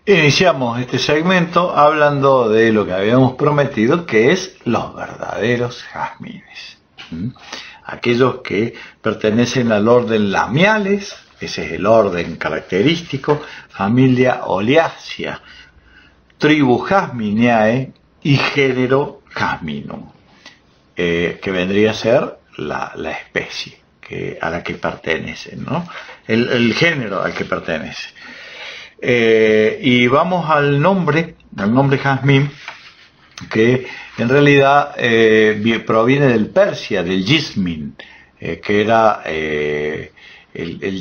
Iniciamos este segmento hablando de lo que habíamos prometido, que es los verdaderos jazmines. Aquellos que pertenecen al orden Lamiales, ese es el orden característico, familia Oleaceae, tribu Jasminiae y género Jasminum, que vendría a ser la especie a la que pertenece, ¿no? El género al que pertenece. Y vamos al nombre jazmín, que en realidad proviene del Persia, del yismin, que era el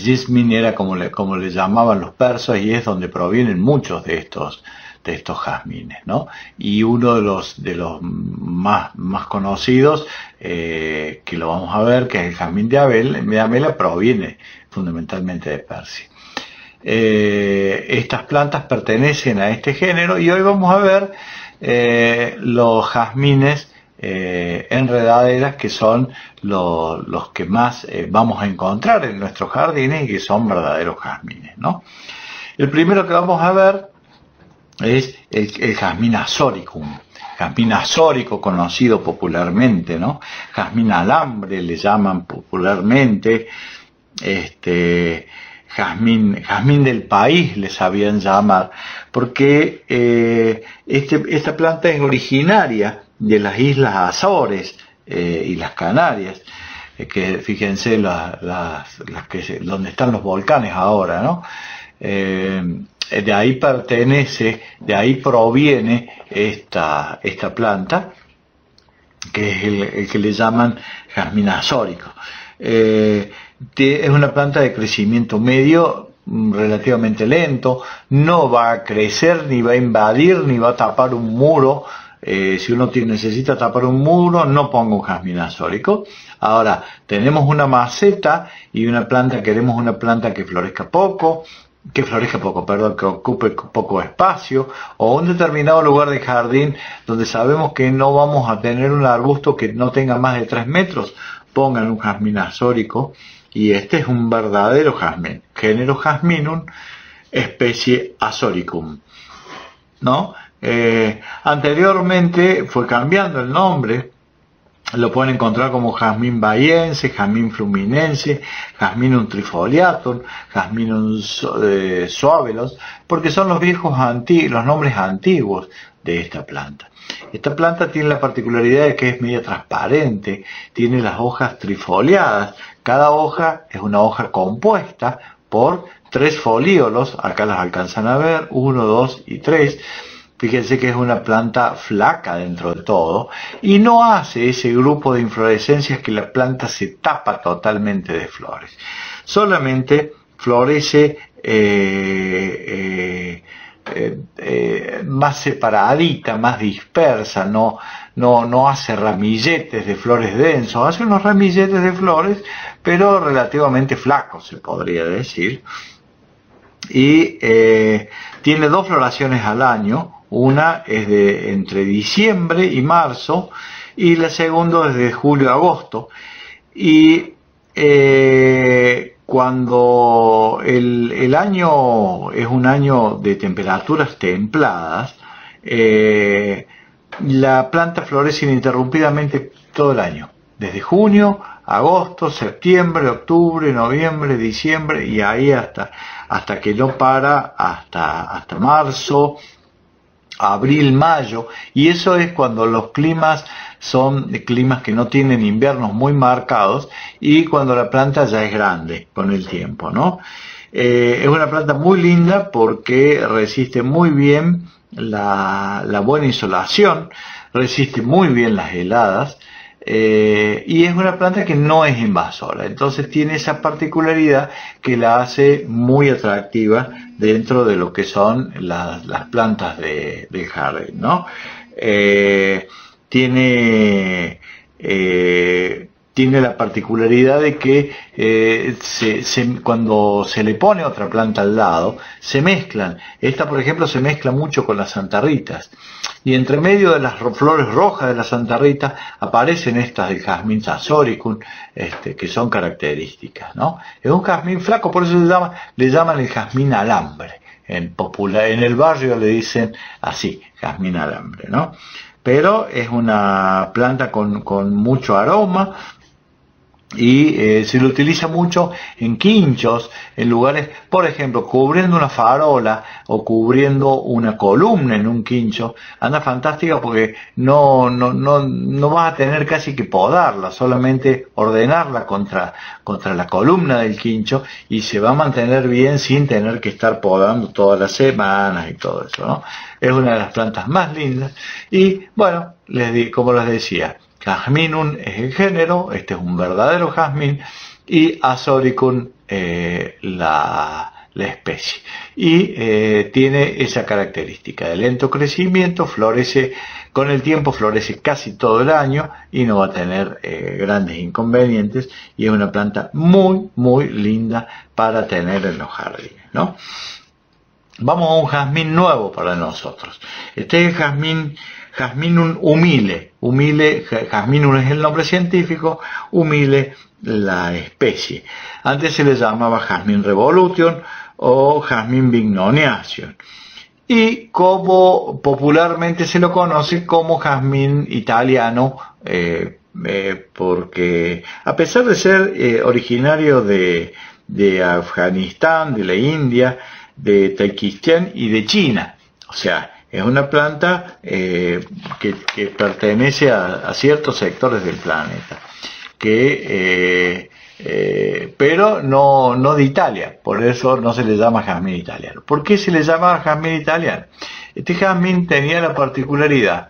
yismin era como le llamaban los persas, y es donde provienen muchos de estos jazmines, ¿no? Y uno de los más conocidos, que lo vamos a ver, que es el jazmín de Amela, proviene fundamentalmente de Persia. Estas plantas pertenecen a este género, y hoy vamos a ver los jazmines enredaderas, que son los que más vamos a encontrar en nuestros jardines y que son verdaderos jazmines, ¿no? El primero que vamos a ver es el jazmín azoricum, jazmín azórico conocido popularmente, ¿no? Jazmín alambre le llaman popularmente, jazmín del país le sabían llamar, porque esta planta es originaria de las Islas Azores y las Canarias, que fíjense donde están los volcanes ahora, ¿no? De ahí proviene esta planta, que es el que le llaman jazmín azórico. Es una planta de crecimiento medio, relativamente lento, no va a crecer, ni va a invadir, ni va a tapar un muro. Si uno necesita tapar un muro, no ponga un jazmín azórico. Ahora, tenemos una maceta y queremos una planta que florezca poco, que ocupe poco espacio, o un determinado lugar de jardín donde sabemos que no vamos a tener un arbusto que no tenga más de 3 metros, pongan un jazmín azórico. Y este es un verdadero jazmín, género Jasminum, especie Azoricum, ¿no? Anteriormente fue cambiando el nombre, lo pueden encontrar como jazmín bahiense, jazmín fluminense, Jasminum trifoliatum, Jasminum suavelos, porque son los nombres antiguos de esta planta. Esta planta tiene la particularidad de que es medio transparente, tiene las hojas trifoliadas. Cada hoja es una hoja compuesta por 3 folíolos, acá las alcanzan a ver, 1, 2 y 3. Fíjense que es una planta flaca dentro de todo, y no hace ese grupo de inflorescencias que la planta se tapa totalmente de flores. Solamente florece más separadita, más dispersa, no hace ramilletes de flores densos, hace unos ramilletes de flores, pero relativamente flacos, se podría decir. Y tiene 2 floraciones al año, una es entre diciembre y marzo, y la segunda es de julio a agosto. Y cuando el año es un año de temperaturas templadas, la planta florece ininterrumpidamente todo el año, desde junio, agosto, septiembre, octubre, noviembre, diciembre, y ahí hasta que no para, hasta marzo, abril, mayo, y eso es cuando los climas son climas que no tienen inviernos muy marcados, y cuando la planta ya es grande con el tiempo, ¿no? Es una planta muy linda porque resiste muy bien la buena insolación, resiste muy bien las heladas, y es una planta que no es invasora, entonces tiene esa particularidad que la hace muy atractiva dentro de lo que son las plantas del jardín, ¿no? Tiene la particularidad de que cuando se le pone otra planta al lado, se mezclan. Esta, por ejemplo, se mezcla mucho con las Santa Ritas. Y entre medio de las flores rojas de la Santa Rita aparecen estas del jazmín azoricum, que son características, ¿no? Es un jazmín flaco, por eso le llaman el jazmín alambre. en el barrio le dicen así, jazmín alambre, ¿no? Pero es una planta con mucho aroma, y se lo utiliza mucho en quinchos, en lugares, por ejemplo, cubriendo una farola o cubriendo una columna en un quincho. Anda fantástica porque no vas a tener casi que podarla, solamente ordenarla contra la columna del quincho, y se va a mantener bien sin tener que estar podando todas las semanas y todo eso, ¿no? Es una de las plantas más lindas. Y bueno, como les decía, Jazminum es el género, este es un verdadero jazmín, y Azoricum la especie. Y tiene esa característica de lento crecimiento, florece con el tiempo, florece casi todo el año y no va a tener grandes inconvenientes, y es una planta muy, muy linda para tener en los jardines, ¿no? Vamos a un jazmín nuevo para nosotros. Este es el Jazminum humile. Jazminum es el nombre científico, humile la especie. Antes se le llamaba Jazmín revolution o Jazmín vignoniaceum. Y como popularmente se lo conoce como jazmín italiano, porque a pesar de ser originario de Afganistán, de la India, de Tayikistán y de China, o sea, es una planta que pertenece a ciertos sectores del planeta, pero no de Italia, por eso no se le llama jazmín italiano. ¿Por qué se le llama jazmín italiano? Este jazmín tenía la particularidad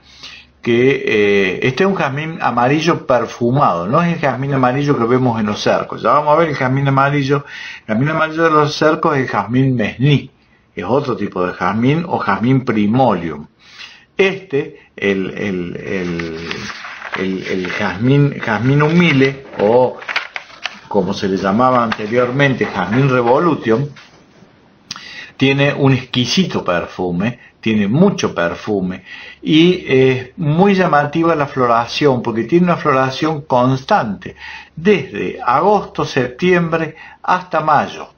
que este es un jazmín amarillo perfumado, no es el jazmín amarillo que vemos en los cercos. Ya vamos a ver el jazmín amarillo de los cercos es el jazmín mesní. Es otro tipo de jazmín o jazmín primolium. El jazmín humile, o como se le llamaba anteriormente, jazmín revolution, tiene un exquisito perfume, tiene mucho perfume, y es muy llamativa la floración, porque tiene una floración constante, desde agosto, septiembre hasta mayo.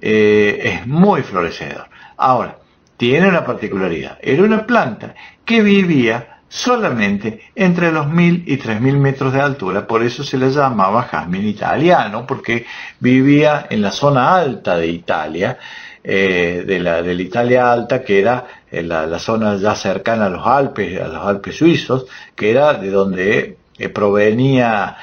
Es muy florecedor. Ahora, tiene una particularidad. Era una planta que vivía solamente entre los 1000 y 3000 metros de altura, por eso se le llamaba jazmín italiano, porque vivía en la zona alta de Italia, de la Italia alta, que era la zona ya cercana a los Alpes suizos, que era de donde provenía,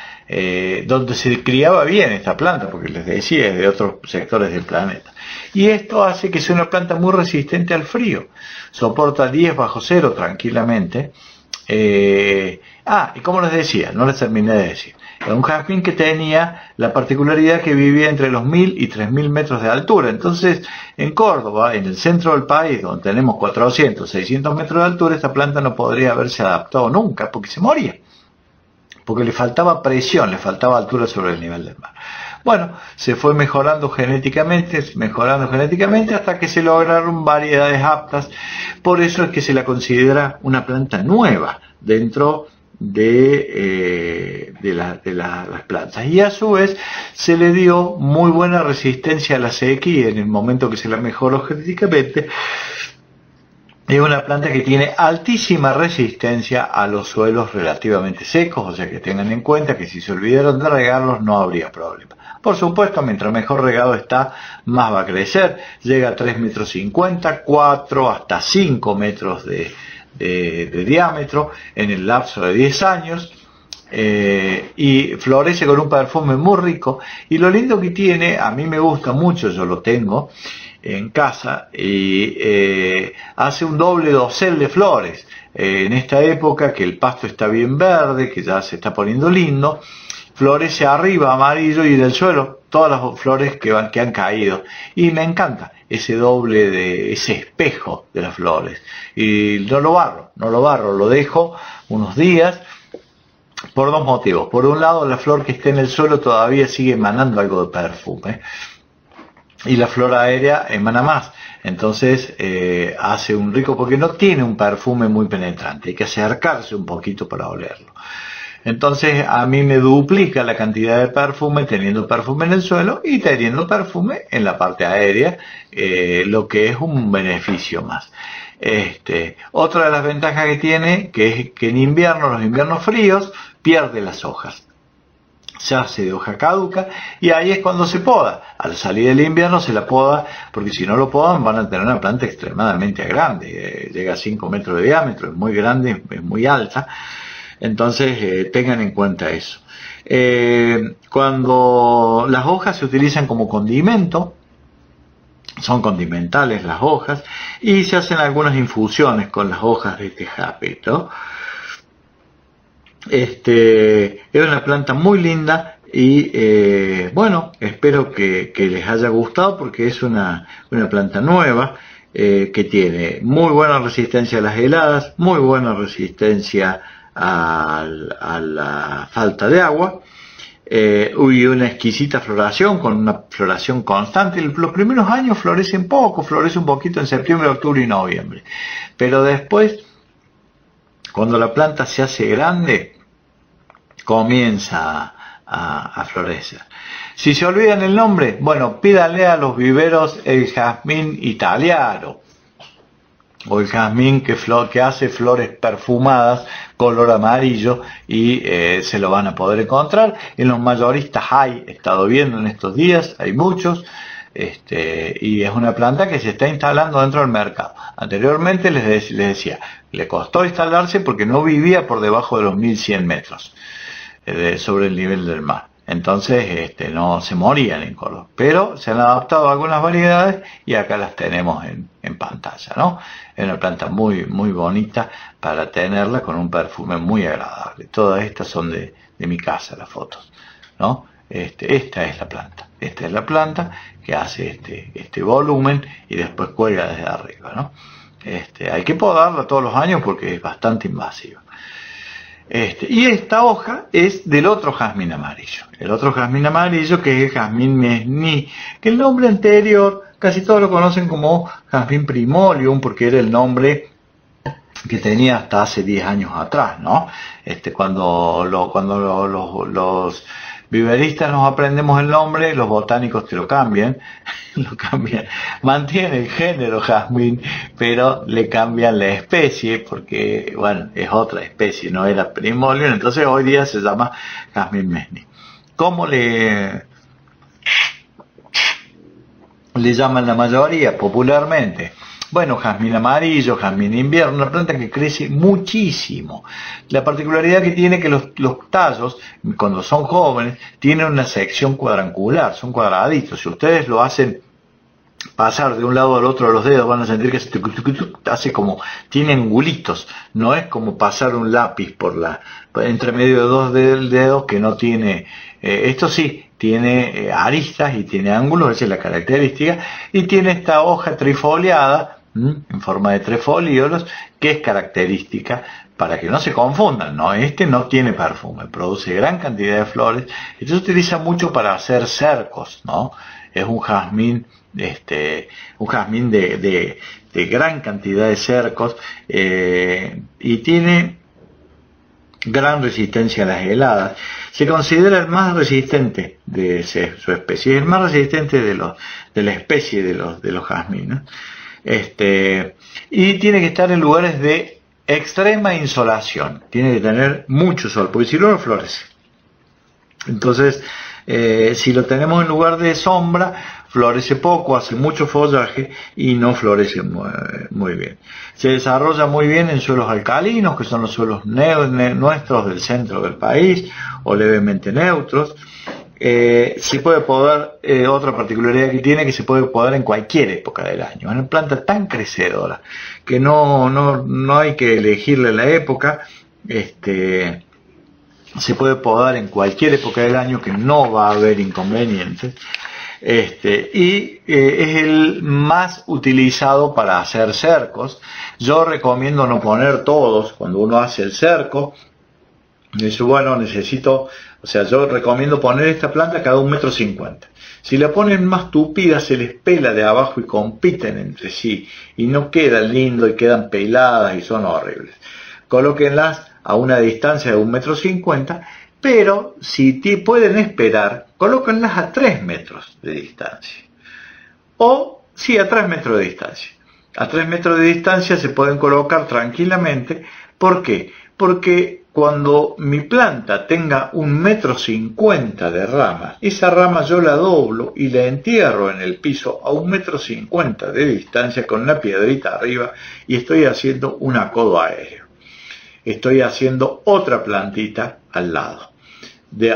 donde se criaba bien esta planta, porque les decía, es de otros sectores del planeta. Y esto hace que sea una planta muy resistente al frío, soporta 10 bajo cero tranquilamente. Y como les decía, no les terminé de decir, era un jazmín que tenía la particularidad que vivía entre los 1000 y 3000 metros de altura. Entonces, en Córdoba, en el centro del país, donde tenemos 400, 600 metros de altura, esta planta no podría haberse adaptado nunca, porque se moría, porque le faltaba presión, le faltaba altura sobre el nivel del mar. Bueno, se fue mejorando genéticamente, hasta que se lograron variedades aptas. Por eso es que se la considera una planta nueva dentro de las plantas. Y a su vez se le dio muy buena resistencia a la sequía en el momento que se la mejoró genéticamente. Es una planta que tiene altísima resistencia a los suelos relativamente secos, o sea que tengan en cuenta que si se olvidaron de regarlos no habría problema. Por supuesto, mientras mejor regado está, más va a crecer. Llega a 3,50 metros, 4 hasta 5 metros de diámetro en el lapso de 10 años. Y florece con un perfume muy rico. Y lo lindo que tiene, a mí me gusta mucho, yo lo tengo en casa, y hace un doble dosel de flores. En esta época que el pasto está bien verde, que ya se está poniendo lindo, florece arriba amarillo y del suelo todas las flores que han caído. Y me encanta ese espejo de las flores. Y no lo barro, lo dejo unos días, por dos motivos. Por un lado, la flor que esté en el suelo todavía sigue emanando algo de perfume, y la flor aérea emana más. Entonces hace un rico, porque no tiene un perfume muy penetrante, hay que acercarse un poquito para olerlo. Entonces a mí me duplica la cantidad de perfume teniendo perfume en el suelo y teniendo perfume en la parte aérea, lo que es un beneficio más. Otra de las ventajas que tiene, que es que en invierno, los inviernos fríos, pierde las hojas. Se hace de hoja caduca y ahí es cuando se poda. Al salir del invierno se la poda, porque si no lo podan van a tener una planta extremadamente grande, llega a 5 metros de diámetro, es muy grande, es muy alta. Entonces tengan en cuenta eso. Cuando las hojas se utilizan como condimento, son condimentales las hojas, y se hacen algunas infusiones con las hojas de este jaspe, ¿no? Es una planta muy linda y bueno, espero que les haya gustado, porque es una planta nueva que tiene muy buena resistencia a las heladas, muy buena resistencia a la falta de agua, y una exquisita floración, con una floración constante. Los primeros años florece un poquito en septiembre, octubre y noviembre, pero después, cuando la planta se hace grande, comienza a florecer. Si se olvidan el nombre, bueno, pídanle a los viveros el jazmín italiano, o el jazmín que hace flores perfumadas color amarillo, y se lo van a poder encontrar. En los mayoristas he estado viendo en estos días, hay muchos, y es una planta que se está instalando dentro del mercado. Anteriormente les decía, le costó instalarse porque no vivía por debajo de los 1100 metros sobre el nivel del mar. Entonces no se morían en Córdoba, pero se han adaptado a algunas variedades y acá las tenemos en pantalla, ¿no? Es una planta muy muy bonita para tenerla, con un perfume muy agradable. Todas estas son de mi casa, las fotos, ¿no? Esta es la planta que hace este volumen y después cuelga desde arriba, ¿no? Hay que podarla todos los años porque es bastante invasiva. Y esta hoja es del otro jazmín amarillo. El otro jazmín amarillo, que es el jazmín mesní, que el nombre anterior casi todos lo conocen como jazmín primolium, porque era el nombre que tenía hasta hace 10 años atrás, ¿no? Cuando los viveristas nos aprendemos el nombre, los botánicos te lo cambian, mantienen el género jazmín, pero le cambian la especie, porque, bueno, es otra especie, no era primolium, entonces hoy día se llama jazmín mesní. ¿Cómo le llaman la mayoría popularmente? Bueno, jazmín amarillo, jazmín invierno, una planta que crece muchísimo. La particularidad que tiene, que los tallos, cuando son jóvenes, tienen una sección cuadrangular, son cuadraditos. Si ustedes lo hacen pasar de un lado al otro de los dedos, van a sentir que se hace como, tiene angulitos, no es como pasar un lápiz entre medio de dos dedos, que no tiene, esto sí, tiene aristas y tiene ángulos, esa es la característica, y tiene esta hoja trifoliada, en forma de 3 folíolos, que es característica, para que no se confundan, ¿no? No tiene perfume, produce gran cantidad de flores, esto se utiliza mucho para hacer cercos, ¿no? Es un jazmín, de gran cantidad de cercos, y tiene gran resistencia a las heladas. Se considera el más resistente de su especie, el más resistente de la especie de los jazmines, ¿no? Y tiene que estar en lugares de extrema insolación, tiene que tener mucho sol, porque si no, no florece. Entonces, si lo tenemos en lugar de sombra, florece poco, hace mucho follaje y no florece muy bien. Se desarrolla muy bien en suelos alcalinos, que son los suelos nuestros del centro del país, o levemente neutros. Se puede podar, otra particularidad que tiene, que se puede podar en cualquier época del año. Es una planta tan crecedora que no hay que elegirle la época. Se puede podar en cualquier época del año, que no va a haber inconvenientes. Y es el más utilizado para hacer cercos. Yo recomiendo no poner todos cuando uno hace el cerco. Dice, bueno, yo recomiendo poner esta planta cada 1,50 m. Si la ponen más tupida, se les pela de abajo y compiten entre sí, y no quedan lindo y quedan peladas y son horribles. Colóquenlas a una distancia de 1,50 m, pero si pueden esperar, colóquenlas a 3 metros de distancia. O, sí, a 3 metros de distancia. A 3 metros de distancia se pueden colocar tranquilamente. ¿Por qué? Porque cuando mi planta tenga 1,50 m de rama, esa rama yo la doblo y la entierro en el piso a 1,50 m de distancia con una piedrita arriba y estoy haciendo un acodo aéreo. Estoy haciendo otra plantita al lado,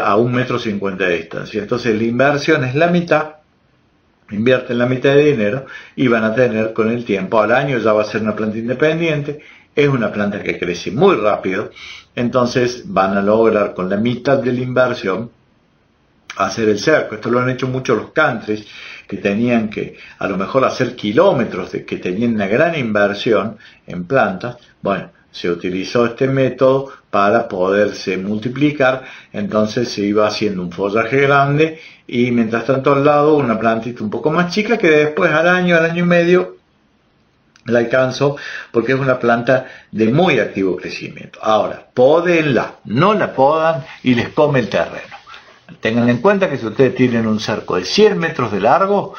a 1,50 m de distancia. Entonces la inversión es la mitad. Invierten la mitad de dinero y van a tener con el tiempo, al año ya va a ser una planta independiente, es una planta que crece muy rápido, entonces van a lograr con la mitad de la inversión hacer el cerco. Esto lo han hecho mucho los countries, que tenían que a lo mejor hacer kilómetros, que tenían una gran inversión en plantas. Bueno, se utilizó este método para poderse multiplicar, entonces se iba haciendo un follaje grande y mientras tanto al lado una plantita un poco más chica que después al año y medio la alcanzó, porque es una planta de muy activo crecimiento. Ahora, pódenla, no la podan y les come el terreno. Tengan en cuenta que si ustedes tienen un cerco de 100 metros de largo,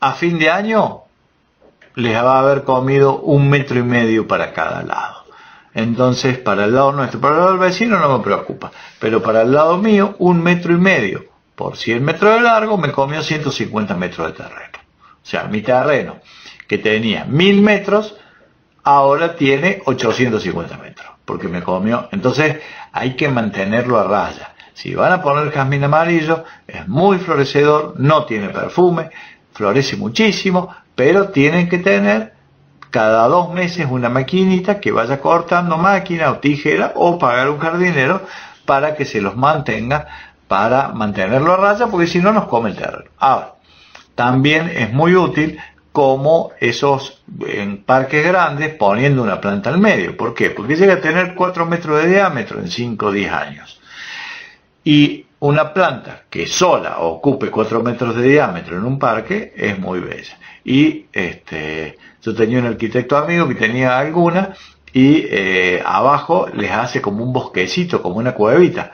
a fin de año les va a haber comido 1,5 metros para cada lado. Entonces, para el lado nuestro, para el lado del vecino no me preocupa, pero para el lado mío, 1,5 metros por 100 metros de largo me comió 150 metros de terreno. O sea, mi terreno, que tenía 1.000 metros, ahora tiene 850 metros, porque me comió. Entonces, hay que mantenerlo a raya. Si van a poner jazmín amarillo, es muy florecedor, no tiene perfume, florece muchísimo, pero tienen que tener cada 2 meses una maquinita que vaya cortando, máquina o tijera, o pagar un jardinero para que se los mantenga, para mantenerlo a raya, porque si no nos come el terreno. Ahora, también es muy útil como esos en parques grandes poniendo una planta al medio. ¿Por qué? Porque llega a tener 4 metros de diámetro en 5 o 10 años. Y una planta que sola ocupe 4 metros de diámetro en un parque es muy bella. Y yo tenía un arquitecto amigo que tenía alguna y abajo les hace como un bosquecito, como una cuevita.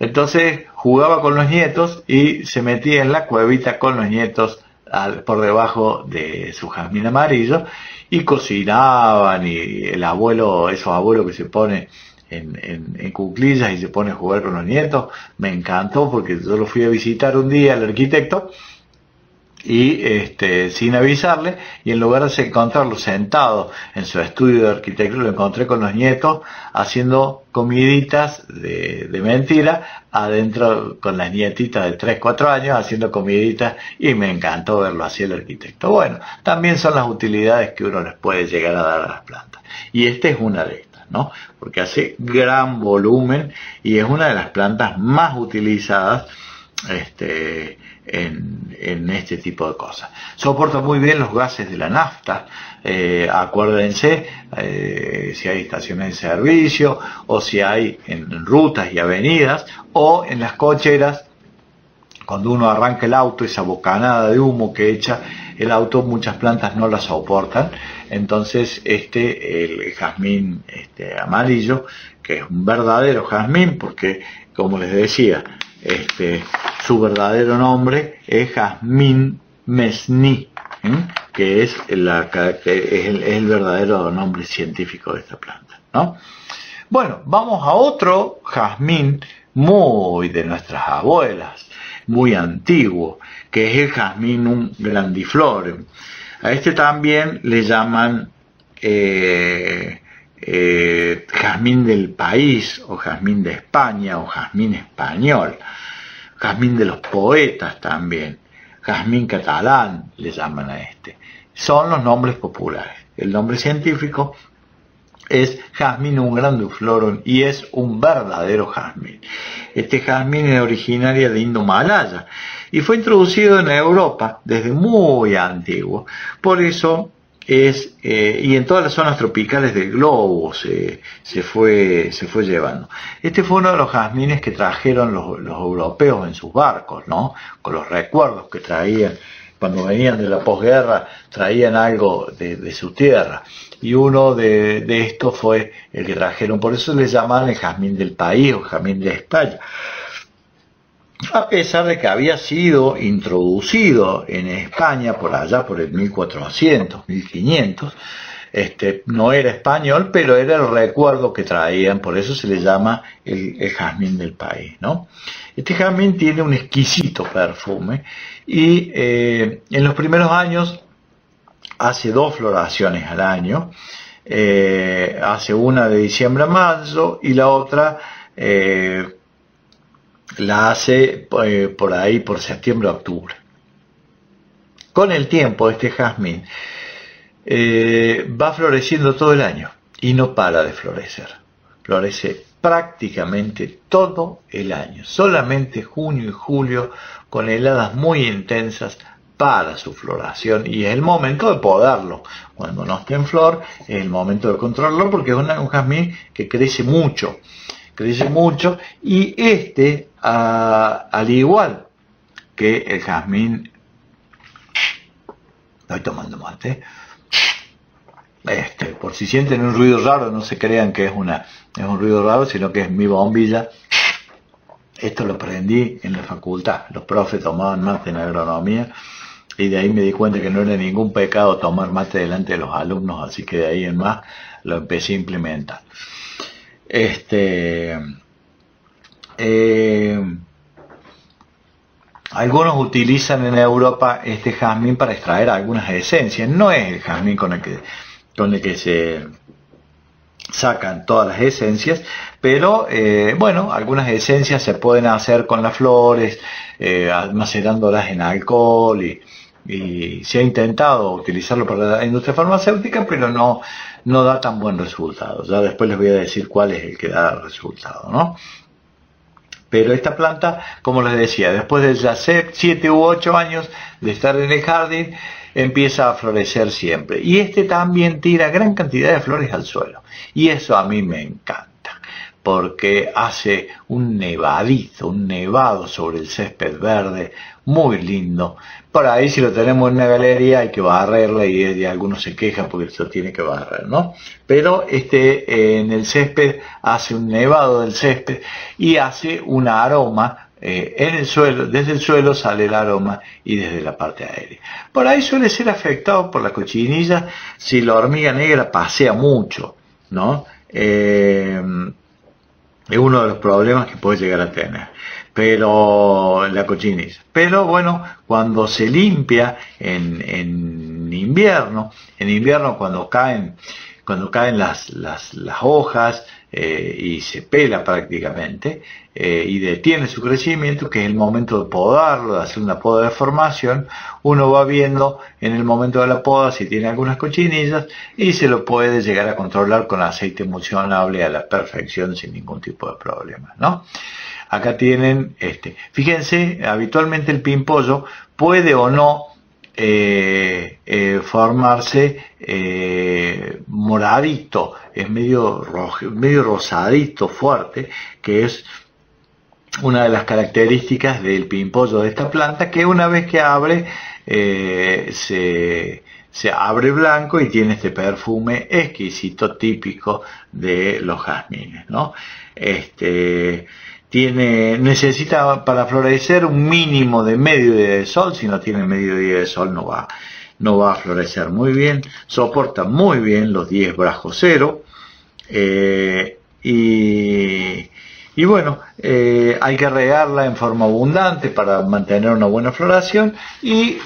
Entonces jugaba con los nietos y se metía en la cuevita con los nietos por debajo de su jazmín amarillo y cocinaban, y el abuelo, esos abuelos que se ponen en cuclillas y se pone a jugar con los nietos, me encantó porque yo lo fui a visitar un día al arquitecto y sin avisarle, y en lugar de encontrarlo sentado en su estudio de arquitectura, lo encontré con los nietos haciendo comiditas de mentira adentro, con las nietitas de 3, 4 años haciendo comiditas, y me encantó verlo así el arquitecto. Bueno, también son las utilidades que uno les puede llegar a dar a las plantas, y esta es una de estas, ¿no? Porque hace gran volumen y es una de las plantas más utilizadas en este tipo de cosas. Soporta muy bien los gases de la nafta. Acuérdense, si hay estaciones de servicio, o si hay en rutas y avenidas, o en las cocheras, cuando uno arranca el auto, esa bocanada de humo que echa el auto, muchas plantas no la soportan. Entonces el jazmín amarillo, que es un verdadero jazmín, porque como les decía, su verdadero nombre es Jazmín mesni, que es el verdadero nombre científico de esta planta, ¿no? Bueno, vamos a otro jazmín muy de nuestras abuelas, muy antiguo, que es el Jazminum grandiflorem. A este también le llaman jazmín del país, o jazmín de España, o jazmín español, jazmín de los poetas también, jazmín catalán le llaman a este. Son los nombres populares. El nombre científico es Jazminum grandiflorum y es un verdadero jazmín. Este jazmín es originaria de Indomalaya y fue introducido en Europa desde muy antiguo. Por eso y en todas las zonas tropicales del globo se fue llevando. Este fue uno de los jazmines que trajeron los europeos en sus barcos, ¿no? Con los recuerdos que traían cuando venían de la posguerra traían algo de su tierra, y uno de estos fue el que trajeron, por eso le llaman el jazmín del país o jazmín de España, a pesar de que había sido introducido en España por allá por el 1400, 1500. No era español, pero era el recuerdo que traían, por eso se le llama el jazmín del país, ¿no? Este jazmín tiene un exquisito perfume y en los primeros años hace 2 floraciones al año, hace una de diciembre a marzo y la otra la hace por ahí por septiembre a octubre. Con el tiempo este jazmín va floreciendo todo el año y no para de florecer. Florece prácticamente todo el año. Solamente junio y julio, con heladas muy intensas, para su floración, y es el momento de podarlo. Cuando no esté en flor, es el momento de controlarlo, porque es un jazmín que crece mucho, y al igual que el jazmín, estoy tomando mate, por si sienten un ruido raro, no se crean que es un ruido raro, sino que es mi bombilla. Esto lo aprendí en la facultad. Los profes tomaban mate en agronomía y de ahí me di cuenta que no era ningún pecado tomar mate delante de los alumnos, así que de ahí en más lo empecé a implementar. Algunos utilizan en Europa este jazmín para extraer algunas esencias. No es el jazmín con el que se sacan todas las esencias, pero bueno, algunas esencias se pueden hacer con las flores, macerándolas en alcohol, y se ha intentado utilizarlo para la industria farmacéutica, pero no da tan buen resultado. Ya después les voy a decir cuál es el que da resultado, ¿no? Pero esta planta, como les decía, después de ya 7 u 8 años de estar en el jardín, empieza a florecer siempre. Y también tira gran cantidad de flores al suelo. Y eso a mí me encanta, porque hace un nevado sobre el césped verde, muy lindo. Por ahí, si lo tenemos en una galería, hay que barrerla, y algunos se quejan porque se lo tiene que barrer, ¿no? Pero en el césped hace un nevado del césped y hace un aroma. En el suelo, desde el suelo sale el aroma, y desde la parte aérea. Por ahí suele ser afectado por la cochinilla si la hormiga negra pasea mucho, ¿no? Es uno de los problemas que puede llegar a tener. Pero la cochinilla. Pero bueno, cuando se limpia en invierno, cuando caen las hojas, y se pela prácticamente, y detiene su crecimiento, que es el momento de podarlo, de hacer una poda de formación, uno va viendo en el momento de la poda si tiene algunas cochinillas, y se lo puede llegar a controlar con aceite emulsionable a la perfección sin ningún tipo de problema, ¿no? Acá tienen, fíjense, habitualmente el pimpollo puede o no formarse moradito, es medio rosadito, fuerte, que es una de las características del pimpollo de esta planta, que una vez que abre se abre blanco y tiene este perfume exquisito típico de los jazmines, ¿no? Necesita para florecer un mínimo de medio día de sol. Si no tiene medio día de sol no va a florecer muy bien. Soporta muy bien los 10 bajo cero, y bueno, hay que regarla en forma abundante para mantener una buena floración, y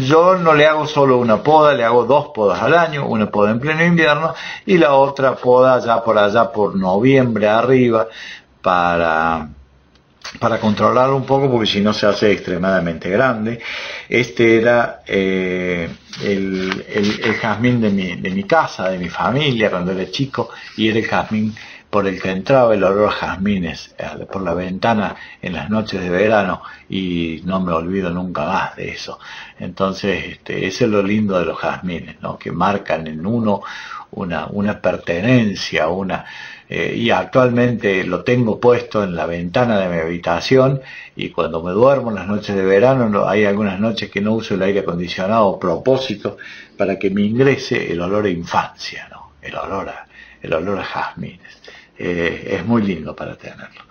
yo no le hago solo una poda, le hago 2 podas al año, una poda en pleno invierno y la otra poda ya por allá por noviembre arriba, para controlarlo un poco, porque si no se hace extremadamente grande. Este era el jazmín de mi casa, de mi familia cuando era chico, y era el jazmín por el que entraba el olor a jazmines por la ventana en las noches de verano, y no me olvido nunca más de eso. Entonces, eso es lo lindo de los jazmines, ¿no? Que marcan en uno una pertenencia, y actualmente lo tengo puesto en la ventana de mi habitación, y cuando me duermo en las noches de verano, hay algunas noches que no uso el aire acondicionado a propósito para que me ingrese el olor a infancia, ¿no? El olor a jazmines. Es muy lindo para tenerlo.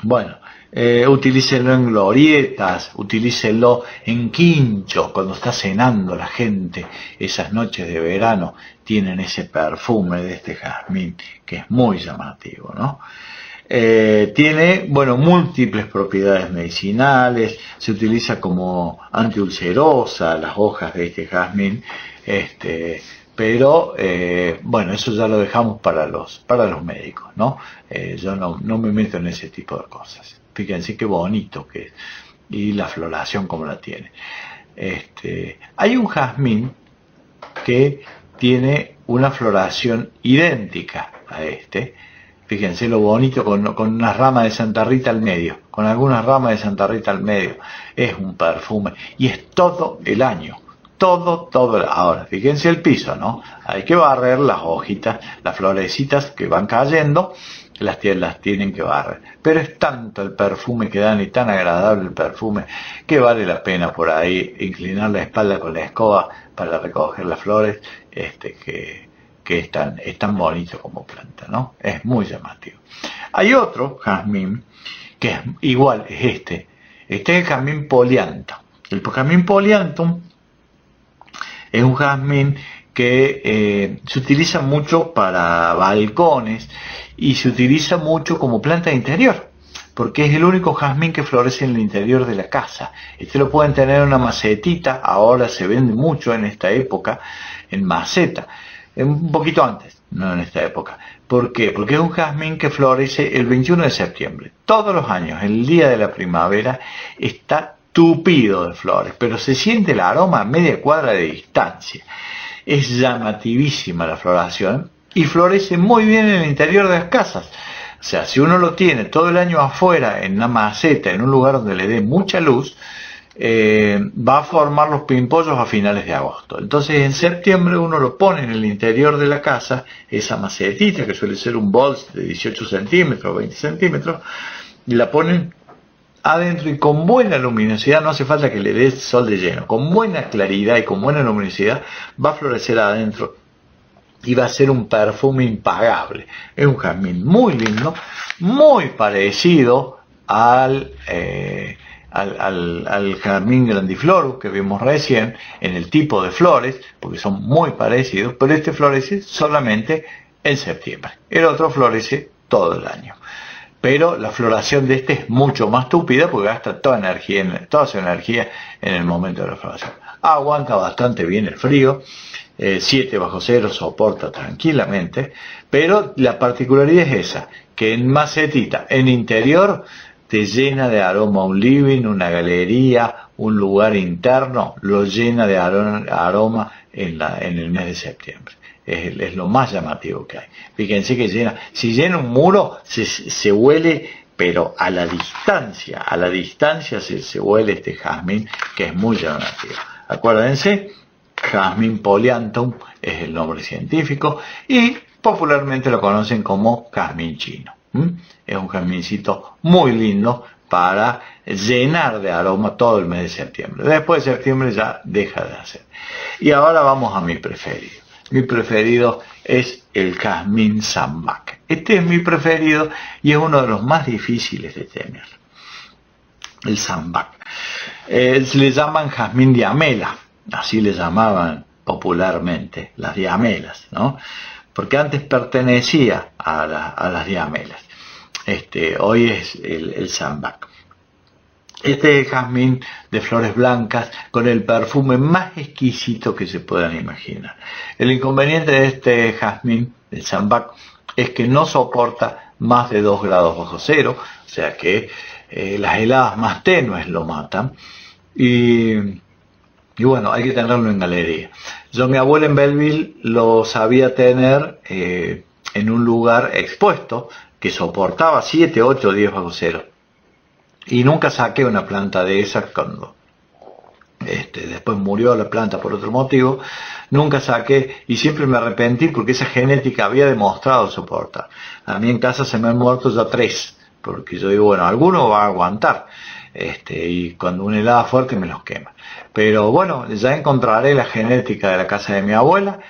Bueno, utilícenlo en glorietas, utilícenlo en quinchos, cuando está cenando la gente, esas noches de verano tienen ese perfume de este jazmín que es muy llamativo, ¿no? Tiene, bueno, múltiples propiedades medicinales, se utiliza como antiulcerosa las hojas de este jazmín, pero bueno, eso ya lo dejamos para los médicos, ¿no? Yo no me meto en ese tipo de cosas. Fíjense qué bonito que es, y la floración como la tiene. Hay un jazmín que tiene una floración idéntica a fíjense lo bonito, con unas ramas de Santa Rita al medio, con algunas ramas de Santa Rita al medio. Es un perfume, y es todo el año. Todo. Ahora, fíjense el piso, ¿no? Hay que barrer las hojitas, las florecitas que van cayendo, las tienen que barrer. Pero es tanto el perfume que dan, y tan agradable el perfume, que vale la pena por ahí inclinar la espalda con la escoba para recoger las flores, que es tan bonito como planta, ¿no? Es muy llamativo. Hay otro jazmín que es igual, es es el jazmín poliantum. El jazmín poliantum es un jazmín que se utiliza mucho para balcones, y se utiliza mucho como planta de interior, porque es el único jazmín que florece en el interior de la casa. Lo pueden tener en una macetita, ahora se vende mucho en esta época, en maceta, un poquito antes, no en esta época. ¿Por qué? Porque es un jazmín que florece el 21 de septiembre. Todos los años, el día de la primavera, está tupido de flores, pero se siente el aroma a media cuadra de distancia. Es llamativísima la floración, y florece muy bien en el interior de las casas. O sea, si uno lo tiene todo el año afuera, en una maceta, en un lugar donde le dé mucha luz, va a formar los pimpollos a finales de agosto. Entonces en septiembre uno lo pone en el interior de la casa, esa macetita que suele ser un bols de 18 centímetros, 20 centímetros, y la ponen adentro, y con buena luminosidad, no hace falta que le dé sol de lleno, con buena claridad y con buena luminosidad va a florecer adentro, y va a ser un perfume impagable. Es un jazmín muy lindo, muy parecido al jazmín grandiflorus que vimos recién, en el tipo de flores, porque son muy parecidos, pero florece solamente en septiembre. El otro florece todo el año. Pero la floración de es mucho más tupida, porque gasta toda su energía en el momento de la floración. Aguanta bastante bien el frío, 7 bajo cero soporta tranquilamente, pero la particularidad es esa, que en macetita, en interior, te llena de aroma un living, una galería, un lugar interno, lo llena de aroma en el mes de septiembre. Es lo más llamativo que hay. Fíjense que si llena un muro, se huele, pero a la distancia se huele este jazmín, que es muy llamativo. Acuérdense, jazmín poliantum es el nombre científico, y popularmente lo conocen como jazmín chino. Es un jazmincito muy lindo para llenar de aroma todo el mes de septiembre. Después de septiembre ya deja de hacer. Y ahora vamos a mi preferido. Mi preferido es el jazmín sambac. Es mi preferido, y es uno de los más difíciles de tener. El sambac. Le llaman jazmín diamela, así le llamaban popularmente, las diamelas, ¿no? Porque antes pertenecía a las diamelas. Hoy es el sambac. Este jazmín de flores blancas, con el perfume más exquisito que se puedan imaginar. El inconveniente de este jazmín, el sambac, es que no soporta más de 2 grados bajo cero, o sea que las heladas más tenues lo matan, y Y bueno, hay que tenerlo en galería. Yo, mi abuela en Belleville lo sabía tener en un lugar expuesto que soportaba 7, 8, 10 bajo cero. Y nunca saqué una planta de esas cuando después murió la planta por otro motivo. Nunca saqué y siempre me arrepentí porque esa genética había demostrado soportar. A mí en casa se me han muerto ya 3, porque yo digo, bueno, alguno va a aguantar. Y cuando una helada fuerte me los quema. Pero bueno, ya encontraré la genética de la casa de mi abuela,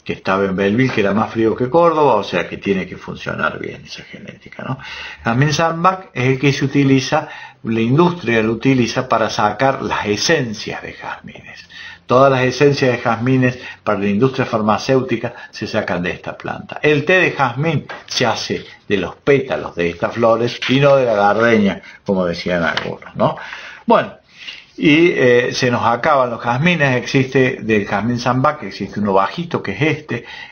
que estaba en Belleville, que era más frío que Córdoba, o sea que tiene que funcionar bien esa genética, ¿no? Jazmín Sambac es el que se utiliza, la industria lo utiliza para sacar las esencias de jazmines. Todas las esencias de jazmines para la industria farmacéutica se sacan de esta planta. El té de jazmín se hace de los pétalos de estas flores y no de la gardenia, como decían algunos, ¿no? Bueno, y se nos acaban los jazmines. Existe del jazmín Sambac, existe uno bajito que es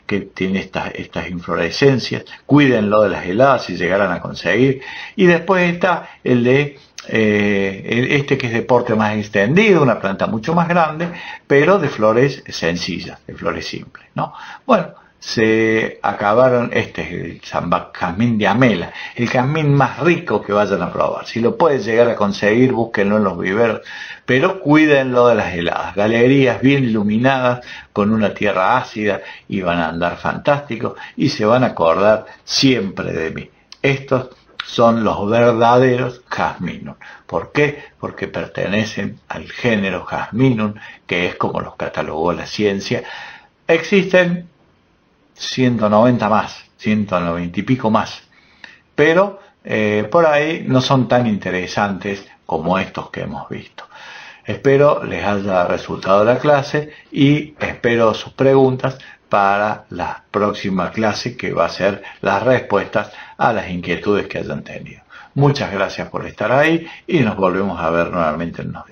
que tiene estas inflorescencias. Cuídenlo de las heladas si llegaran a conseguir. Y después está el de que es de porte más extendido, una planta mucho más grande, pero de flores sencillas, de flores simples, ¿no? Bueno, se acabaron. Este es el Sambac, jazmín de Amela, el jazmín más rico que vayan a probar. Si lo pueden llegar a conseguir, búsquenlo en los viveros, pero cuídenlo de las heladas. Galerías bien iluminadas, con una tierra ácida, y van a andar fantásticos, y se van a acordar siempre de mí. Estos son los verdaderos Jasminum. ¿Por qué? Porque pertenecen al género Jasminum, que es como los catalogó la ciencia. Existen 190 más, 190 y pico más, pero por ahí no son tan interesantes como estos que hemos visto. Espero les haya resultado la clase y espero sus preguntas para la próxima clase, que va a ser las respuestas a las inquietudes que hayan tenido. Muchas gracias por estar ahí y nos volvemos a ver nuevamente en unos días.